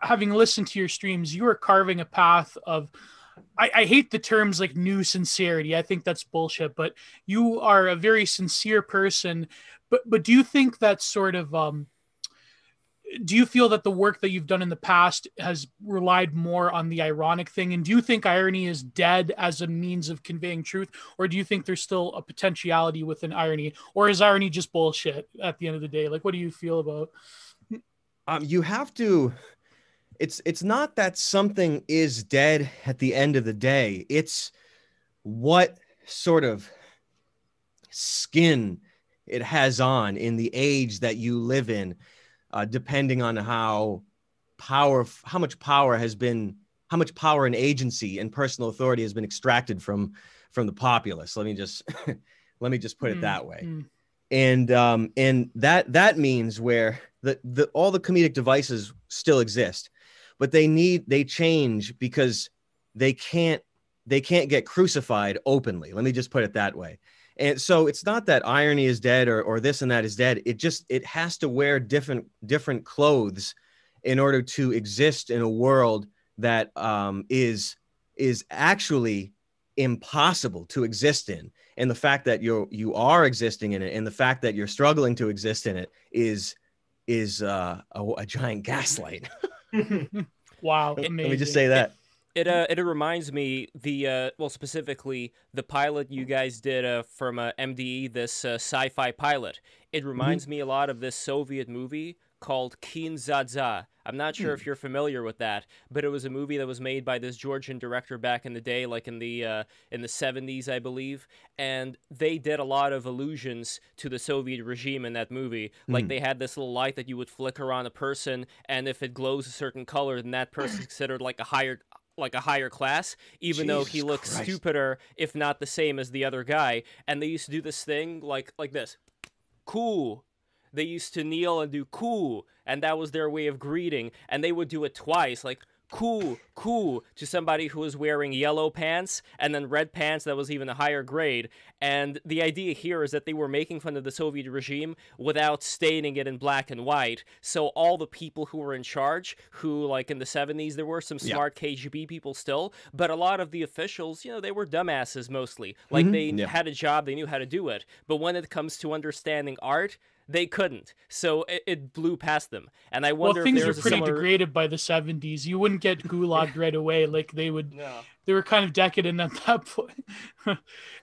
having listened to your streams, you are carving a path of, I hate the terms like new sincerity. I think that's bullshit, but you are a very sincere person. But do you think that sort of do you feel that the work that you've done in the past has relied more on the ironic thing? And do you think irony is dead as a means of conveying truth? Or do you think there's still a potentiality within irony? Or is irony just bullshit at the end of the day? Like, what do you feel about? You have to, it's not that something is dead at the end of the day. It's what sort of skin it has on in the age that you live in, depending on how much power and agency and personal authority has been extracted from the populace. Let me just let me just put it that way. And that means where all the comedic devices still exist, but they change because they can't get crucified openly. Let me just put it that way. And so it's not that irony is dead or this and that is dead. It has to wear different clothes in order to exist in a world that is actually impossible to exist in. And the fact that you are existing in it, and the fact that you're struggling to exist in it is a giant gaslight. Wow. Let me just say that. It reminds me specifically the pilot you guys did from MDE, this sci-fi pilot. It reminds me a lot of this Soviet movie called Khin Zadza. I'm not sure if you're familiar with that, but it was a movie that was made by this Georgian director back in the day, like in the 70s, I believe. And they did a lot of allusions to the Soviet regime in that movie. Like they had this little light that you would flicker on a person, and if it glows a certain color, then that person's considered like a higher class, even though he looks stupider, if not the same as the other guy. And they used to do this thing like this. Cool. They used to kneel and do cool, and that was their way of greeting. And they would do it twice, like cool, cool, to somebody who was wearing yellow pants, and then red pants that was even a higher grade. And the idea here is that they were making fun of the Soviet regime without staining it in black and white. So all the people who were in charge, who, like in the 70s, there were some smart KGB people still, but a lot of the officials, they were dumbasses mostly. Like they had a job, they knew how to do it. But when it comes to understanding art, they couldn't, so it blew past them. And I wonder if things there were was pretty similar... degraded by the 70s. You wouldn't get gulagged right away. Like they would, they were kind of decadent at that point,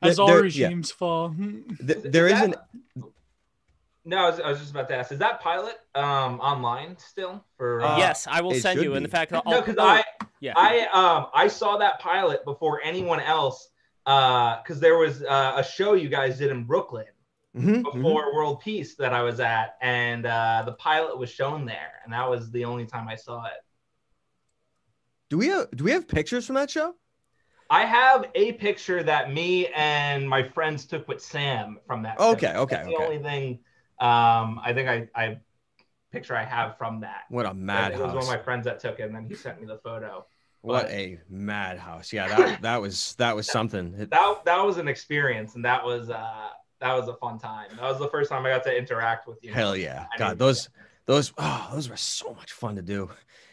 as all regimes fall. There isn't. No, I was just about to ask: is that pilot online still? For yes, I will send you. Be. And in fact, no, because I saw that pilot before anyone else, because there was a show you guys did in Brooklyn. Before World Peace that I was at, and the pilot was shown there, and that was the only time I saw it. Do we have pictures from that show? I have a picture that me and my friends took with Sam from that. Okay. That's the only thing I think I picture I have from that. What a madhouse! It was one of my friends that took it, and then he sent me the photo. What a madhouse! Yeah, that was something. That was an experience, and that was a fun time. That was the first time I got to interact with you. Hell yeah. God, those were so much fun to do.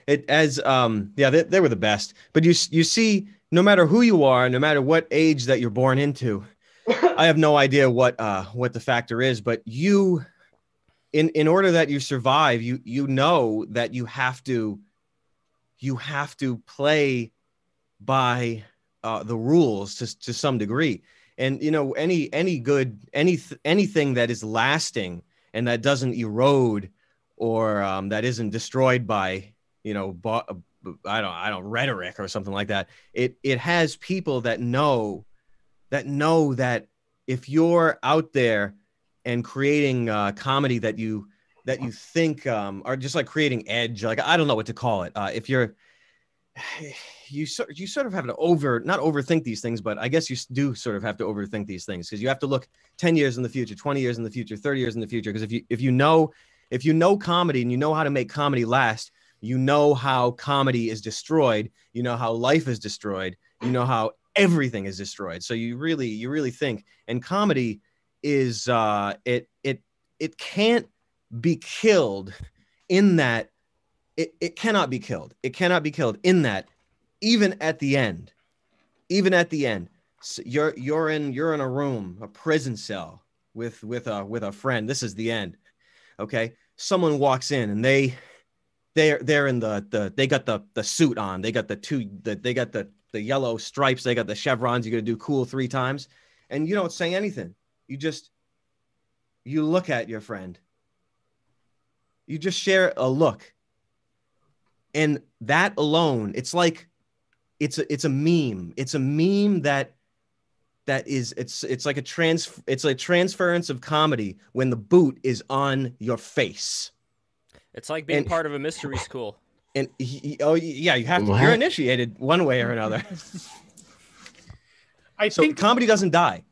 They were the best. But you see, no matter who you are, no matter what age that you're born into, I have no idea what the factor is, but you, in order that you survive, you know that you have to play by the rules to some degree. And anything that is lasting and that doesn't erode or that isn't destroyed by rhetoric or something like that. It has people that know that if you're out there and creating comedy that you think are just like creating edge, like I don't know what to call it. If you're you sort of have to not overthink these things, but I guess you do sort of have to overthink these things because you have to look 10 years in the future, 20 years in the future, 30 years in the future. Because if you know comedy and you know how to make comedy last, you know how comedy is destroyed, you know how life is destroyed, you know how everything is destroyed. So you really think, and comedy is it can't be killed in that it cannot be killed. It cannot be killed. In that, even at the end, so you're in a room, a prison cell with a friend. This is the end. Okay, someone walks in and they're in they got the suit on. They got the yellow stripes. They got the chevrons. You're gonna do cool 3 times, and you don't say anything. You look at your friend. You just share a look, and that alone, it's like it's a meme. It's a meme that is it's like a transference of comedy when the boot is on your face. It's like being part of a mystery school. And oh yeah, you have to. You're initiated one way or another. I think comedy doesn't die.